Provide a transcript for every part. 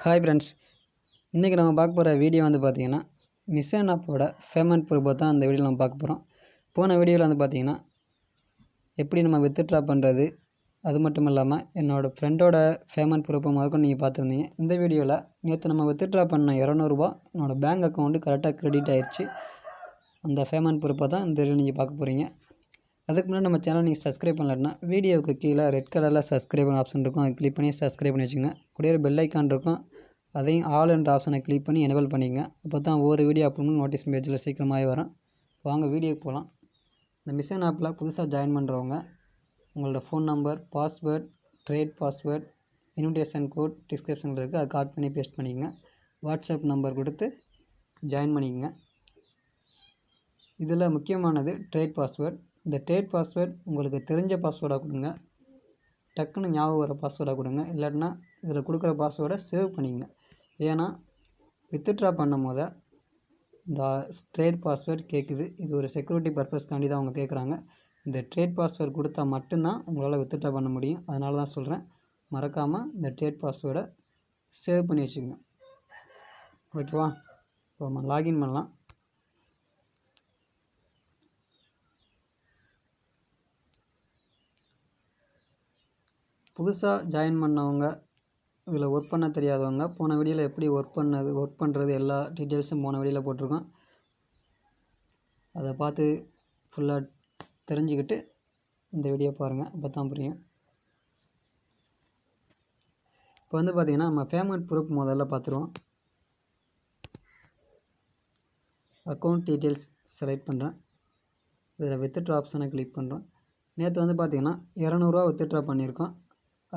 Hi friends, இன்றைக்கி நம்ம பார்க்க போகிற வீடியோ வந்து பார்த்திங்கன்னா மிஷன் ஆப்போட பேமெண்ட் ப்ரூஃபை தான் இந்த வீடியோவில் நம்ம பார்க்க போகிறோம். போன வீடியோவில் வந்து பார்த்திங்கன்னா எப்படி நம்ம வித்ட்ரா பண்ணுறது, அது மட்டும் இல்லாமல் என்னோடய ஃப்ரெண்டோட பேமெண்ட் ப்ரூஃபை முதற்கொண்டு நீங்கள் பார்த்துருந்தீங்க. இந்த வீடியோவில் நேற்று நம்ம வித்ட்ரா பண்ண ₹200 என்னோடய பேங்க் அக்கௌண்ட்டு கரெக்டாக க்ரெடிட் ஆயிடுச்சு. அந்த பேமெண்ட் ப்ரூஃபை தான் இந்த வீடியோ நீங்கள் பார்க்க போகிறீங்க. அதுக்கு முன்னாடி நம்ம சேனல் நீங்கள் சப்ஸ்கிரைப் பண்ணலன்னா வீடியோவுக்கு கீழே ரெட் கலரில் சப்ஸ்கிரைப் ஆப்ஷன் இருக்கும், அதை கிளிக் பண்ணி சப்ஸ்கிரைப் பண்ணி வச்சுங்க. கூடிய ஒரு பெல் ஐக்கான் இருக்கும், அதையும் ஆல் என்ற ஆப்ஷனை கிளிக் பண்ணி எனேபிள் பண்ணிங்க. அப்போ தான் ஒவ்வொரு வீடியோ அப்லோட் நோட்டீஸ் பேஜில் சீக்கிரமாகவே வரும். வாங்க வீடியோக்கு போகலாம். இந்த மிஷன் ஆப்பில் புதுசாக ஜாயின் பண்ணுறவங்க உங்களோட phone number, password, trade password, invitation code டிஸ்கிரிப்ஷனில் இருக்குது, அதை காப்பி பண்ணி பேஸ்ட் பண்ணிக்கங்க. வாட்ஸ்அப் நம்பர் கொடுத்து ஜாயின் பண்ணிக்கங்க. இதில் முக்கியமானது ட்ரேட் பாஸ்வேர்ட். இந்த ட்ரேட் பாஸ்வேர்ட் உங்களுக்கு தெரிஞ்ச பாஸ்வேர்டாக கொடுங்க, டக்குன்னு ஞாபகம் வர பாஸ்வேர்டாக கொடுங்க. இல்லாட்டினா இதில் கொடுக்குற பாஸ்வேர்டை சேவ் பண்ணிக்கங்க. ஏன்னா வித்ட்ரா பண்ணும் போது இந்த ட்ரேட் பாஸ்வேர்ட் கேட்குது. இது ஒரு செக்யூரிட்டி பர்பஸ்க்காண்டி தான் அவங்க கேட்குறாங்க. இந்த ட்ரேட் பாஸ்வேர்ட் கொடுத்தா மட்டும்தான் உங்களால் வித்ட்ரா பண்ண முடியும். அதனால தான் சொல்கிறேன், மறக்காமல் இந்த ட்ரேட் பாஸ்வேர்டை சேவ் பண்ணி வச்சுக்கோங்க. ஓகேவா? இப்போ நம்ம லாகின் பண்ணலாம். புதுசாக ஜாயின் பண்ணவங்க, இதில் ஒர்க் பண்ண தெரியாதவங்க, போன வீடியோவில் எப்படி ஒர்க் பண்ணுறது எல்லா டீட்டெயில்ஸும் போன வீடியோவில் போட்டிருக்கோம். அதை பார்த்து ஃபுல்லாக தெரிஞ்சுக்கிட்டு இந்த வீடியோ பாருங்கள், அப்போ தான் புரியும். இப்போ வந்து பார்த்திங்கன்னா நம்ம பேமெண்ட் ப்ரூஃப் முதல்ல பார்த்துருவோம். அக்கௌண்ட் டீட்டெயில்ஸ் செலக்ட் பண்ணுறேன். இதில் வித்ட்ரா ஆப்ஷனை கிளிக் பண்ணுறோம். நேற்று வந்து பார்த்திங்கன்னா ₹200 வித்ட்ரா பண்ணியிருக்கோம்.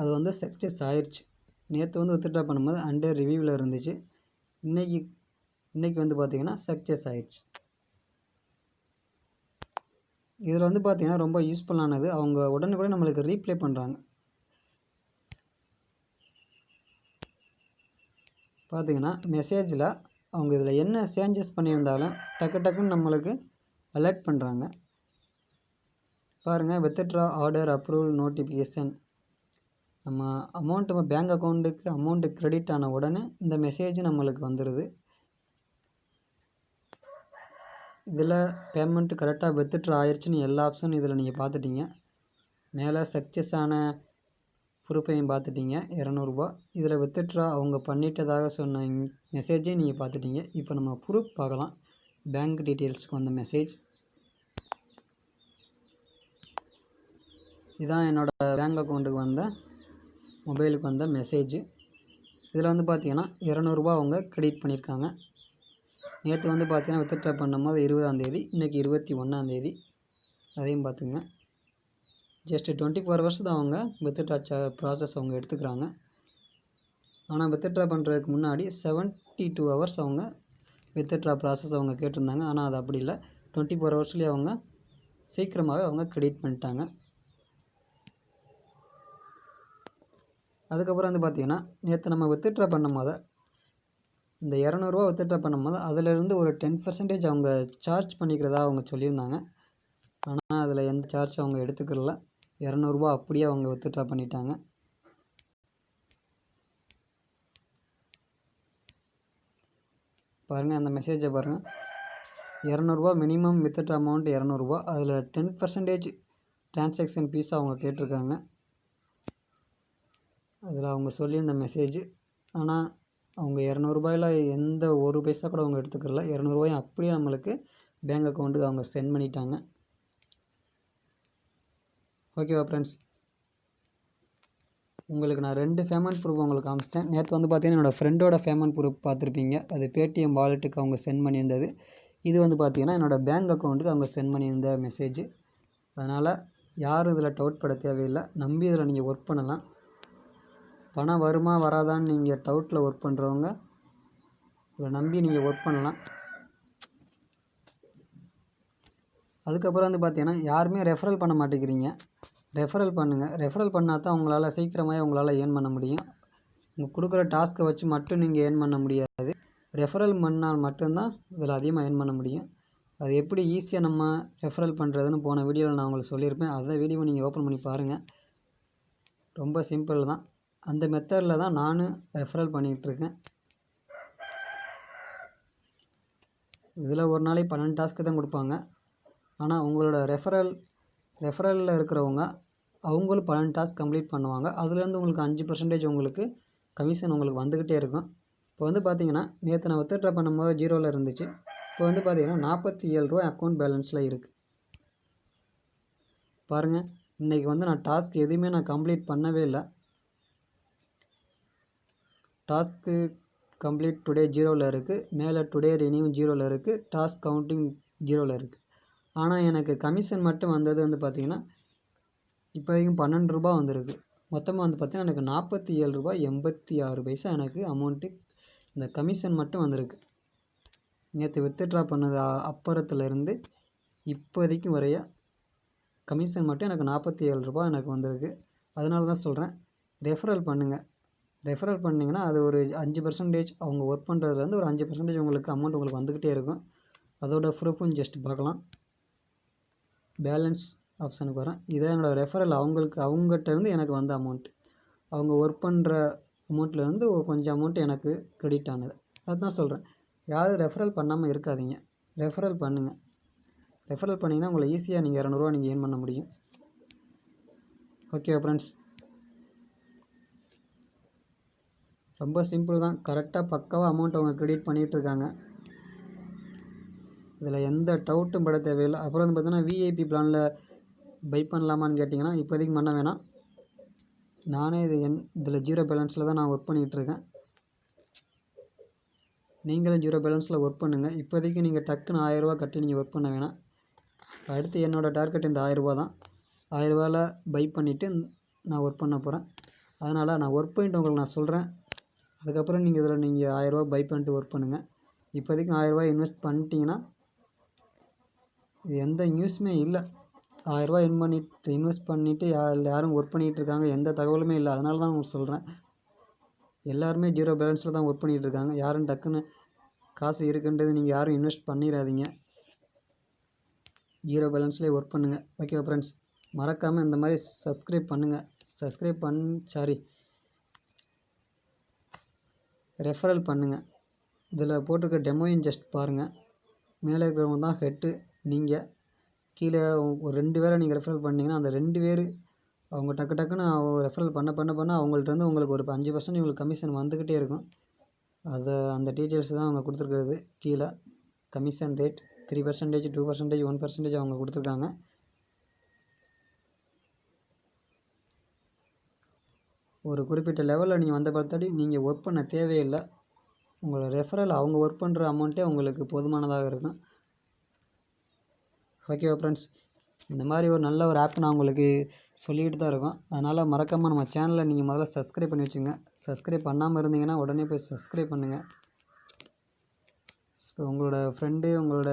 அது வந்து சக்ஸஸ் ஆயிடுச்சு. நேற்று வந்து வித்ட்ரா பண்ணும்போது அண்டர் ரிவ்யூவில் இருந்துச்சு. இன்றைக்கி வந்து பார்த்திங்கன்னா சக்ஸஸ் ஆயிடுச்சு. இதில் வந்து பார்த்திங்கன்னா ரொம்ப யூஸ்ஃபுல்லானது, அவங்க உடனுக்குடன் நம்மளுக்கு ரீப்ளே பண்ணுறாங்க. பார்த்திங்கன்னா மெசேஜில் அவங்க இதில் என்ன சேஞ்சஸ் பண்ணியிருந்தாலும் டக்குன்னு நம்மளுக்கு அலர்ட் பண்ணுறாங்க. பாருங்கள், வித்ட்ரா ஆர்டர் அப்ரூவல் நோட்டிஃபிகேஷன். நம்ம அமௌண்ட்டு பேங்க் அக்கௌண்ட்டுக்கு அமௌண்ட்டு க்ரெடிட் ஆன உடனே இந்த மெசேஜ் நம்மளுக்கு வந்துடுது. இதில் பேமெண்ட்டு கரெக்டாக வித்ட்ரா ஆயிடுச்சுன்னு எல்லா ஆப்ஷனும் இதில் நீங்கள் பார்த்துட்டீங்க. மேலே சக்ஸஸ் ஆன ப்ரூஃபையும் பார்த்துட்டீங்க, ₹200. இதில் வித்ட்ரா அவங்க பண்ணிட்டதாக சொன்ன மெசேஜையும் நீங்கள் பார்த்துட்டீங்க. இப்போ நம்ம ப்ரூஃப் பார்க்கலாம். பேங்க் டீட்டெயில்ஸ்க்கு வந்த மெசேஜ் இதான். என்னோடய பேங்க் அக்கௌண்ட்டுக்கு வந்த மொபைலுக்கு வந்த மெசேஜ். இதில் வந்து பார்த்திங்கன்னா ₹200 அவங்க க்ரெடிட் பண்ணியிருக்காங்க. நேற்று வந்து பார்த்திங்கன்னா வித்ட்ரா பண்ணும்போது 20ஆம் தேதி, இன்றைக்கி 21ஆம் தேதி. அதையும் பார்த்துங்க. ஜஸ்ட் 24 ஹவர்ஸ் தான் அவங்க வித்ட்ரா ப்ராசஸ் அவங்க எடுத்துக்கிறாங்க. ஆனால் வித்ட்ரா பண்ணுறதுக்கு முன்னாடி 72 ஹவர்ஸ் அவங்க வித்ட்ரா ப்ராசஸ் அவங்க கேட்டிருந்தாங்க. ஆனால் அது அப்படி இல்லை, 24 ஹவர்ஸ்லேயே அவங்க சீக்கிரமாகவே அவங்க க்ரெடிட் பண்ணிட்டாங்க. அதுக்கப்புறம் வந்து பார்த்திங்கன்னா நேற்று நம்ம வித்ட்ரா பண்ணும்போது இந்த ₹200 வித்ட்ரா பண்ணும்போது அதிலிருந்து ஒரு 10% அவங்க சார்ஜ் பண்ணிக்கிறதா அவங்க சொல்லியிருந்தாங்க. ஆனால் அதில் எந்த சார்ஜ் அவங்க எடுத்துக்கல. ₹200 அப்படியே அவங்க வித்ட்ரா பண்ணிட்டாங்க. பாருங்கள், அந்த மெசேஜை பாருங்கள். ₹200 மினிமம் வித்ட்ரா அமௌண்ட் ₹200. அதில் 10% டிரான்சாக்ஷன் ஃபீஸ் அவங்க கேட்டிருக்காங்க. அதில் அவங்க சொல்லியிருந்த மெசேஜ். ஆனால் அவங்க ₹200 எந்த ஒரு பைசா கூட அவங்க எடுத்துக்கல. ₹200 அப்படியே நம்மளுக்கு பேங்க் அக்கௌண்ட்டுக்கு அவங்க சென்ட் பண்ணிட்டாங்க. ஓகேவா ஃப்ரெண்ட்ஸ்? உங்களுக்கு நான் 2 பேமெண்ட் ப்ரூஃப் உங்களுக்கு காமிச்சிட்டேன். நேற்று வந்து பார்த்திங்கன்னா என்னோடய ஃப்ரெண்டோட பேமெண்ட் ப்ரூஃப் பார்த்துருப்பீங்க. அது பேடிஎம் வாலெட்டுக்கு அவங்க சென்ட் பண்ணியிருந்தது. இது வந்து பார்த்திங்கன்னா என்னோடய பேங்க் அக்கௌண்ட்டுக்கு அவங்க சென்ட் பண்ணியிருந்த மெசேஜ். அதனால் யாரும் இதில் டவுட் பட தேவையில்லை. நம்பி இதில் நீங்கள் ஒர்க் பண்ணலாம். பணம் வருமா வராதான்னு நீங்கள் டவுட்டில் ஒர்க் பண்ணுறவங்க இதில் நம்பி நீங்கள் ஒர்க் பண்ணலாம். அதுக்கப்புறம் வந்து பார்த்திங்கன்னா யாருமே ரெஃபரல் பண்ண மாட்டேங்கிறீங்க. ரெஃபரல் பண்ணுங்கள். ரெஃபரல் பண்ணால் தான் உங்களால் சீக்கிரமாக உங்களால் ஏர்ன் பண்ண முடியும். உங்கள் கொடுக்குற டாஸ்க்கை வச்சு மட்டும் நீங்கள் ஏர்ன் பண்ண முடியாது. ரெஃபரல் பண்ணால் மட்டும்தான் இதில் அதிகமாக ஏர்ன் பண்ண முடியும். அது எப்படி ஈஸியாக நம்ம ரெஃபரல் பண்ணுறதுன்னு போன வீடியோவில் நான் உங்களுக்கு சொல்லியிருப்பேன். அதை வீடியோவை நீங்கள் ஓப்பன் பண்ணி பாருங்கள். ரொம்ப சிம்பிள் தான். அந்த மெத்தடில் தான் நானும் ரெஃபரல் பண்ணிகிட்ருக்கேன். இதில் ஒரு நாளைக்கு 12 டாஸ்க்கு தான் கொடுப்பாங்க. ஆனால் உங்களோட ரெஃபரலில் இருக்கிறவங்க அவங்களும் 12 டாஸ்க் கம்ப்ளீட் பண்ணுவாங்க. அதுலேருந்து உங்களுக்கு 5% உங்களுக்கு கமிஷன் உங்களுக்கு வந்துக்கிட்டே இருக்கும். இப்போ வந்து பார்த்தீங்கன்னா நேற்று நான் வித்ட்ரா பண்ணும்போது 0ல் இருந்துச்சு. இப்போ வந்து பார்த்தீங்கன்னா ரூ. 47 அக்கௌண்ட் பேலன்ஸில் இருக்குது. பாருங்கள், இன்றைக்கி வந்து நான் டாஸ்க் எதுவுமே நான் கம்ப்ளீட் பண்ணவே இல்லை. டாஸ்க்கு கம்ப்ளீட் டுடே 0ல் இருக்குது. மேலே டுடே ரினியூ 0ல் இருக்குது. டாஸ்க் கவுண்டிங் 0ல் இருக்குது. ஆனால் எனக்கு கமிஷன் மட்டும் வந்தது வந்து பார்த்திங்கன்னா இப்போதைக்கும் ரூ. 12 வந்திருக்கு. மொத்தமாக வந்து பார்த்திங்கன்னா எனக்கு ரூ. 47.86 எனக்கு அமௌண்ட்டு இந்த கமிஷன் மட்டும் வந்திருக்கு. நேற்று வித்ட்ரா பண்ணது அப்புறத்துலேருந்து இப்போதைக்கும் வரைய கமிஷன் மட்டும் எனக்கு ரூ. 47 எனக்கு வந்திருக்கு. அதனால தான் சொல்கிறேன், ரெஃபரல் பண்ணுங்கள். ரெஃபரல் பண்ணிங்கன்னா அது ஒரு 5% அவங்க ஒர்க் பண்ணுறதுலேருந்து ஒரு 5% உங்களுக்கு அமௌண்ட் உங்களுக்கு வந்துக்கிட்டே இருக்கும். அதோட ப்ரூஃபும் ஜஸ்ட் பார்க்கலாம். பேலன்ஸ் ஆப்ஷனுக்கு வரேன். இதான் என்னோடய ரெஃபரல். அவங்ககிட்டருந்து எனக்கு வந்த அமௌண்ட். அவங்க ஒர்க் பண்ணுற அமௌண்ட்லேருந்து கொஞ்சம் அமௌண்ட் எனக்கு கிரெடிட் ஆனது. அதுதான் சொல்கிறேன், யாரும் ரெஃபரல் பண்ணாமல் இருக்காதீங்க. ரெஃபரல் பண்ணுங்கள். ரெஃபரல் பண்ணிங்கன்னா உங்களை ஈஸியாக நீங்கள் ரூ. 200 நீங்கள் ஏர்ன் பண்ண முடியும். ஓகே ஃப்ரெண்ட்ஸ், ரொம்ப சிம்பிள் தான். கரெக்டாக பக்காவாக அமௌண்ட் அவங்க கிரெடிட் பண்ணிகிட்ருக்காங்க. இதில் எந்த டவுட்டும் பட தேவையில்லை. அப்புறம் வந்து பார்த்தீங்கன்னா விஐபி பிளானில் பை பண்ணலாமான்னு கேட்டிங்கன்னா இப்போதைக்கு பண்ண வேணாம். நானே இதில் 0 பேலன்ஸில் தான் நான் ஒர்க் பண்ணிகிட்ருக்கேன். நீங்களும் 0 பேலன்ஸில் ஒர்க் பண்ணுங்கள். இப்போதைக்கு நீங்கள் டக்குன்னு ரூ. 1000 கட்டி நீங்கள் ஒர்க் பண்ண வேணாம். அடுத்து என்னோடய டார்கெட் இந்த ரூ. 1000 தான். ரூ. 1000 பை பண்ணிவிட்டு நான் ஒர்க் பண்ண போகிறேன். அதனால் நான் ஒர்க் பண்ணிட்டு உங்களுக்கு நான் சொல்கிறேன். அதுக்கப்புறம் நீங்கள் இதில் நீங்கள் ரூ. 1000 பை பண்ணிட்டு ஒர்க் பண்ணுங்கள். இப்போதைக்கு ரூ. 1000 இன்வெஸ்ட் பண்ணிட்டீங்கன்னா இது எந்த நியூஸுமே இல்லை. ரூ. 1000 இன்வெஸ்ட் பண்ணிவிட்டு யாரும் ஒர்க் பண்ணிகிட்டு இருக்காங்க எந்த தகவலுமே இல்லை. அதனால தான் உங்களுக்கு சொல்கிறேன். எல்லாருமே 0 பேலன்ஸில் தான் ஒர்க் பண்ணிகிட்டு இருக்காங்க. யாரும் டக்குன்னு காசு இருக்குன்றது நீங்கள் யாரும் இன்வெஸ்ட் பண்ணிடாதீங்க. 0 பேலன்ஸ்லேயே ஒர்க் பண்ணுங்கள். ஓகே ஃப்ரெண்ட்ஸ், மறக்காமல் இந்த மாதிரி சப்ஸ்கிரைப் பண்ணுங்கள். ரெஃபரல் பண்ணுங்கள். இதில் போட்டிருக்க டெமோயும் ஜஸ்ட் பாருங்கள். மேலே இருக்கிறவங்க தான் ஹெட்டு. நீங்கள் கீழே ஒரு 2 பேரை நீங்கள் ரெஃபரல் பண்ணிங்கன்னா அந்த 2 பேர் அவங்க டக்குன்னு ரெஃபரல் பண்ண அவங்கள்ட்ட உங்களுக்கு ஒரு 5% உங்களுக்கு கமிஷன் வந்துக்கிட்டே இருக்கும். அந்த டீட்டெயில்ஸ் தான் அவங்க கொடுத்துருக்கிறது. கீழே கமிஷன் ரேட் 3%, 2%, 1% அவங்க கொடுத்துருக்காங்க. ஒரு குறிப்பிட்ட லெவலில் நீங்கள் வந்த பார்த்தாடி நீங்கள் ஒர்க் பண்ண தேவையில்லை. உங்களோட ரெஃபரல் அவங்க ஒர்க் பண்ணுற அமௌண்ட்டே உங்களுக்கு போதுமானதாக இருக்கும். ஓகேவா ஃப்ரெண்ட்ஸ், இந்த மாதிரி ஒரு நல்ல ஒரு ஆப் நான் உங்களுக்கு சொல்லிக்கிட்டு தான் இருக்கோம். அதனால் மறக்காமல் நம்ம சேனலை நீங்கள் முதல்ல சப்ஸ்கிரைப் பண்ணி வச்சுங்க. சப்ஸ்கிரைப் பண்ணாமல் இருந்தீங்கன்னா உடனே போய் சப்ஸ்கிரைப் பண்ணுங்கள். இப்போ உங்களோட ஃப்ரெண்டு, உங்களோட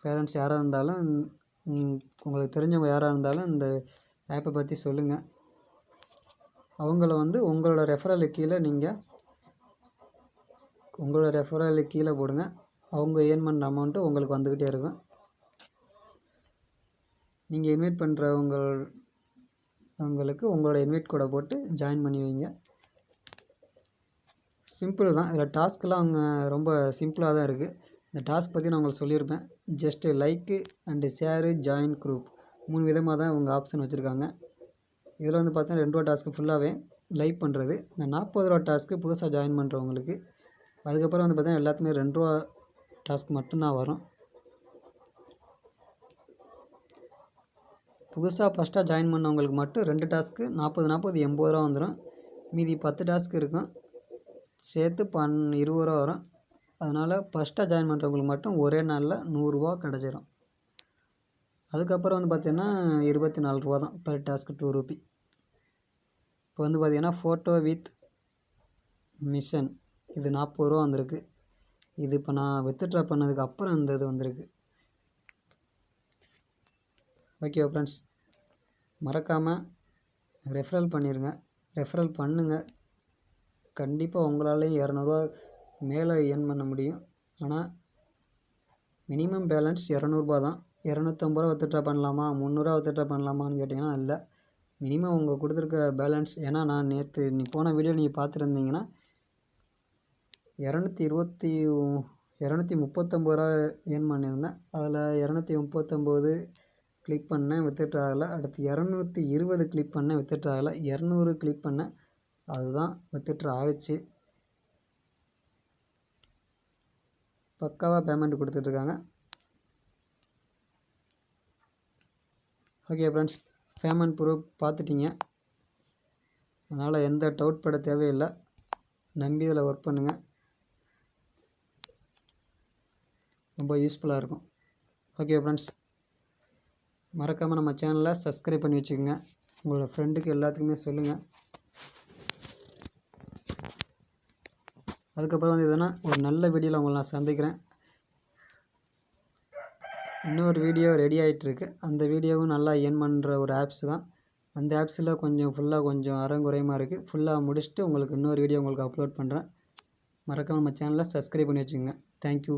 பேரண்ட்ஸ் யாராக இருந்தாலும், உங்களுக்கு தெரிஞ்சவங்க யாராக இருந்தாலும் இந்த ஆப்பை பற்றி சொல்லுங்கள். அவங்கள வந்து உங்களோட ரெஃபரலுக்கு கீழே போடுங்க. அவங்க ஏர்ன் பண்ணுற அமௌண்ட்டு உங்களுக்கு வந்துக்கிட்டே இருக்கும். நீங்கள் இன்வைட் பண்ணுறவங்களுக்கு உங்களோட இன்வைட் கோடை போட்டு ஜாயின் பண்ணி வைங்க. சிம்பிள் தான். இதில் டாஸ்க்கெலாம் அவங்க ரொம்ப சிம்பிளாக தான் இருக்குது. இந்த டாஸ்க் பற்றி நான் உங்களுக்கு சொல்லியிருப்பேன். Just like and share, join group 3 விதமாக தான் இவங்க ஆப்ஷன் வச்சுருக்காங்க. இதில் வந்து பார்த்தீங்கன்னா ரூ. 2 டாஸ்க்கு ஃபுல்லாகவே லைக் பண்ணுறது. இந்த ரூ. 40 டாஸ்க்கு புதுசாக ஜாயின் பண்ணுறவங்களுக்கு. அதுக்கப்புறம் வந்து பார்த்தீங்கன்னா எல்லாத்துக்குமே ரூ. 2 டாஸ்க் மட்டும்தான் வரும். புதுசாக ஃபஸ்ட்டாக ஜாயின் பண்ணவங்களுக்கு மட்டும் 2 டாஸ்க்கு 40 80 வந்துடும். மீதி 10 டாஸ்க் இருக்கும், சேர்த்து 20 வரும். அதனால் ஃபஸ்ட்டாக ஜாயின் பண்ணுறவங்களுக்கு மட்டும் ஒரே நாளில் ரூ. 100 கிடச்சிரும். அதுக்கப்புறம் வந்து பார்த்திங்கன்னா ரூ. 24 தான் பர் டாஸ்க்கு, 2 ரூபி. இப்போ வந்து பார்த்திங்கன்னா ஃபோட்டோ வித் மிஷன் இது ரூ. 40 வந்திருக்கு. இது இப்போ நான் வித்ட்ரா பண்ணதுக்கு அப்புறம் இந்த இது வந்திருக்கு. ஓகே ஃப்ரெண்ட்ஸ், மறக்காமல் ரெஃபரல் பண்ணிடுங்க. ரெஃபரல் பண்ணுங்கள். கண்டிப்பாக உங்களாலேயும் 200 மேலே ஏர்ன் பண்ண முடியும். ஆனால் மினிமம் பேலன்ஸ் 200 தான். 250 வித்ட்ரா பண்ணலாமா, 300 வித்ட்ரா பண்ணலாமான்னு கேட்டிங்கன்னா இல்லை. மினிமம் உங்கள் கொடுத்துருக்க பேலன்ஸ், ஏன்னா நான் நேற்று போன வீடியோ நீங்கள் பார்த்துருந்தீங்கன்னா 239 ரூபா ஏர்ன் பண்ணியிருந்தேன். அதில் 239 கிளிக் பண்ணேன், வித்ட்ரா ஆகலை. அடுத்து 220 கிளிக் பண்ணேன், வித்ட்ரா ஆகலை. 200 கிளிக் பண்ணேன், அதுதான் வித்ட்ரா ஆகிடுச்சு. பக்காவாக பேமெண்ட் கொடுத்துட்ருக்காங்க. ஓகே ஃப்ரெண்ட்ஸ், பேமெண்ட் ப்ரூஃப் பார்த்துட்டிங்க. அதனால் எந்த டவுட் பட தேவையில்லை. நம்பி இதில் ஒர்க் பண்ணுங்கள், ரொம்ப யூஸ்ஃபுல்லாக இருக்கும். ஓகே ஃப்ரெண்ட்ஸ், மறக்காமல் நம்ம சேனலை சப்ஸ்கிரைப் பண்ணி வச்சுக்கோங்க. உங்களோட ஃப்ரெண்டுக்கு எல்லாத்துக்குமே சொல்லுங்கள். அதுக்கப்புறம் வந்து எதுனா ஒரு நல்ல வீடியோவில் உங்களை நான் சந்திக்கிறேன். இன்னொரு வீடியோ ரெடி ஆகிட்டுருக்கு. அந்த வீடியோவும் நல்லா ஏர்ன் பண்ணுற ஒரு ஆப்ஸ் தான். அந்த ஆப்ஸில் கொஞ்சம் அறங்குறையமாக இருக்குது. ஃபுல்லாக முடிச்சுட்டு உங்களுக்கு இன்னொரு வீடியோ உங்களுக்கு அப்லோட் பண்ணுறேன். மறக்காமல் நம்ம சேனலை சப்ஸ்கிரைப் பண்ணி வச்சுக்கோங்க. தேங்க்யூ.